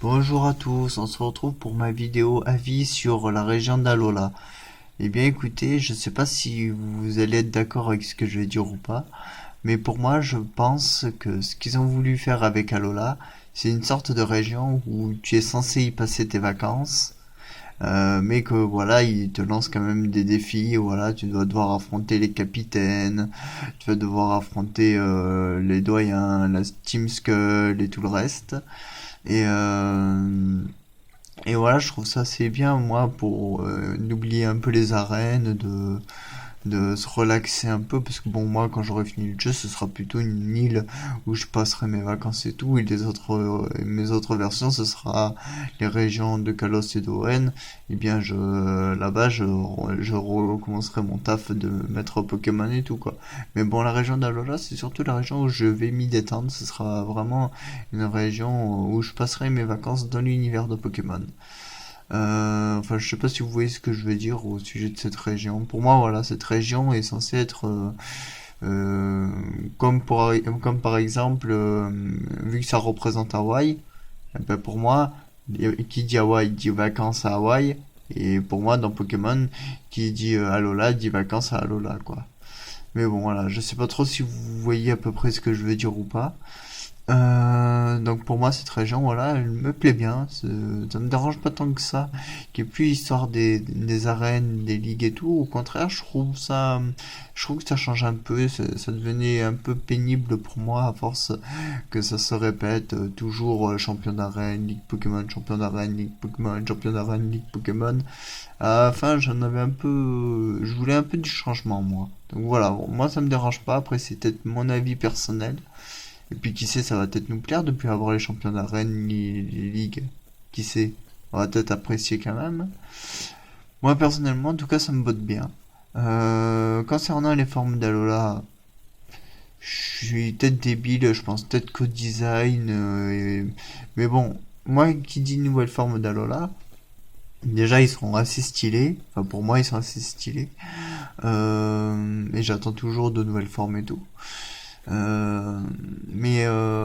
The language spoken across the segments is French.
Bonjour à tous, on se retrouve pour ma vidéo avis sur la région d'Alola. Eh bien écoutez, je ne sais pas si vous allez être d'accord avec ce que je vais dire ou pas, mais pour moi je pense que ce qu'ils ont voulu faire avec Alola, c'est une sorte de région où tu es censé y passer tes vacances, mais que voilà, ils te lancent quand même des défis, voilà, tu dois devoir affronter les capitaines, tu vas devoir affronter les doyens, la Team Skull et tout le reste. Et, euh, et voilà, je trouve ça assez bien, moi, pour d'oublier un peu les arènes, de se relaxer un peu, parce que bon, moi, quand j'aurai fini le jeu, ce sera plutôt une île où je passerai mes vacances et tout, et mes autres versions, ce sera les régions de Kalos et d'Oren. Et bien, là-bas, je recommencerai mon taf de mettre Pokémon et tout, quoi. Mais bon, la région d'Alola, c'est surtout la région où je vais m'y détendre, ce sera vraiment une région où je passerai mes vacances dans l'univers de Pokémon. Enfin, je sais pas si vous voyez ce que je veux dire au sujet de cette région. Pour moi, voilà, cette région est censée être euh, comme par exemple, vu que ça représente Hawaï, eh ben pour moi, qui dit Hawaï dit vacances à Hawaï, et pour moi, dans Pokémon, qui dit Alola dit vacances à Alola, quoi. Mais bon, voilà, je sais pas trop si vous voyez à peu près ce que je veux dire ou pas. Donc pour moi cette région voilà elle me plaît bien, ça me dérange pas tant que ça qu'il n'y ait plus histoire des arènes, des ligues et tout, au contraire je trouve que ça change un peu, ça devenait un peu pénible pour moi à force que ça se répète toujours champion d'arène, ligue Pokémon, champion d'arène, ligue Pokémon, champion d'arène, ligue Pokémon. À la fin j'en avais un peu, je voulais un peu du changement moi. Donc voilà, bon, moi ça me dérange pas, après c'est peut-être mon avis personnel. Et puis qui sait, ça va peut-être nous plaire depuis avoir les champions d'arène, les ligues. Qui sait, on va peut-être apprécier quand même. Moi personnellement, en tout cas, ça me botte bien. Concernant les formes d'Alola, je suis peut-être débile, je pense peut-être qu'au design. Mais bon, moi qui dis nouvelle forme d'Alola, déjà ils seront assez stylés. Enfin pour moi ils sont assez stylés. Et j'attends toujours de nouvelles formes et tout. Euh,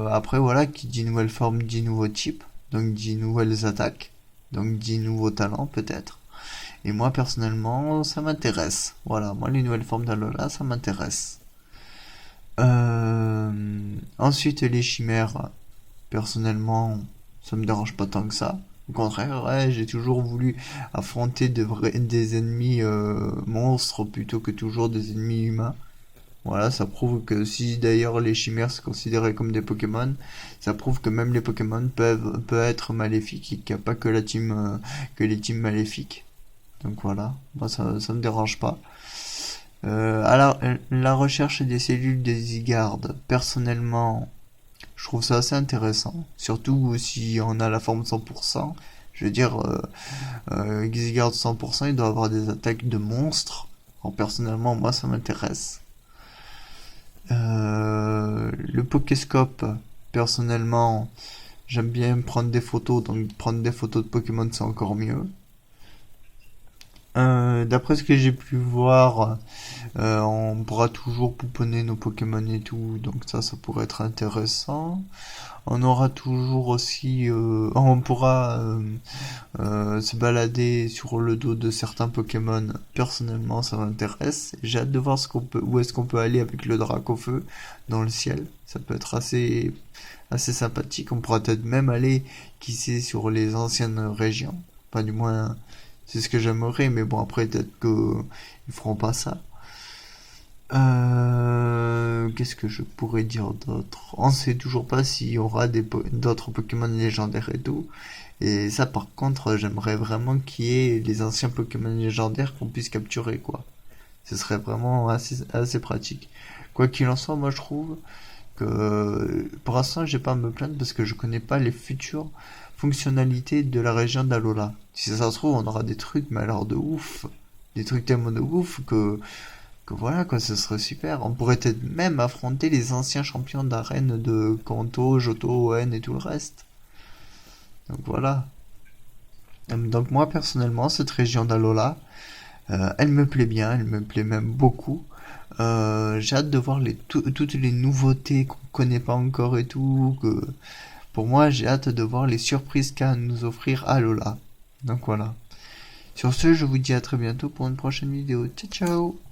Après voilà, qui dit nouvelle forme dit nouveau type, donc dit nouvelles attaques, donc dit nouveaux talents peut-être. Et moi personnellement, ça m'intéresse. Voilà, moi les nouvelles formes d'Alola, ça m'intéresse. Ensuite les chimères, personnellement, ça me dérange pas tant que ça. Au contraire, ouais, j'ai toujours voulu affronter des ennemis monstres plutôt que toujours des ennemis humains. Voilà, ça prouve que si d'ailleurs les chimères sont considérées comme des Pokémon, ça prouve que même les Pokémon peuvent être maléfiques et qu'il n'y a pas que que les teams maléfiques. Donc voilà, moi ça me dérange pas. Alors, la recherche des cellules des Zygarde, personnellement, je trouve ça assez intéressant. Surtout si on a la forme 100%. Je veux dire, Zygarde 100%, il doit avoir des attaques de monstres. Alors personnellement, moi ça m'intéresse. Le Pokéscope, personnellement, j'aime bien prendre des photos, donc prendre des photos de Pokémon c'est encore mieux. D'après ce que j'ai pu voir, on pourra toujours pouponner nos Pokémon et tout, donc ça pourrait être intéressant. On aura toujours aussi, on pourra se balader sur le dos de certains Pokémon. Personnellement, ça m'intéresse. J'ai hâte de voir où est-ce qu'on peut aller avec le Dracofeu dans le ciel. Ça peut être assez sympathique. On pourra peut-être même aller, qui sait, sur les anciennes régions. Enfin, du moins, c'est ce que j'aimerais, mais bon, après, peut-être que ils feront pas ça. Qu'est-ce que je pourrais dire d'autre? On sait toujours pas s'il y aura d'autres Pokémon légendaires et tout. Et ça, par contre, j'aimerais vraiment qu'il y ait les anciens Pokémon légendaires qu'on puisse capturer, quoi. Ce serait vraiment assez pratique. Quoi qu'il en soit, moi je trouve que pour l'instant, j'ai pas à me plaindre parce que je connais pas les futures fonctionnalités de la région d'Alola. Si ça se trouve, on aura des trucs, mais alors de ouf. Des trucs tellement de ouf que voilà quoi, ce serait super. On pourrait peut-être même affronter les anciens champions d'arène de Kanto, Johto, Oen et tout le reste. Donc voilà. Donc moi personnellement, cette région d'Alola, elle me plaît bien, elle me plaît même beaucoup. J'ai hâte de voir toutes les nouveautés qu'on connaît pas encore et tout. Pour moi, j'ai hâte de voir les surprises qu'a à nous offrir Alola. Donc voilà. Sur ce, je vous dis à très bientôt pour une prochaine vidéo. Ciao ciao!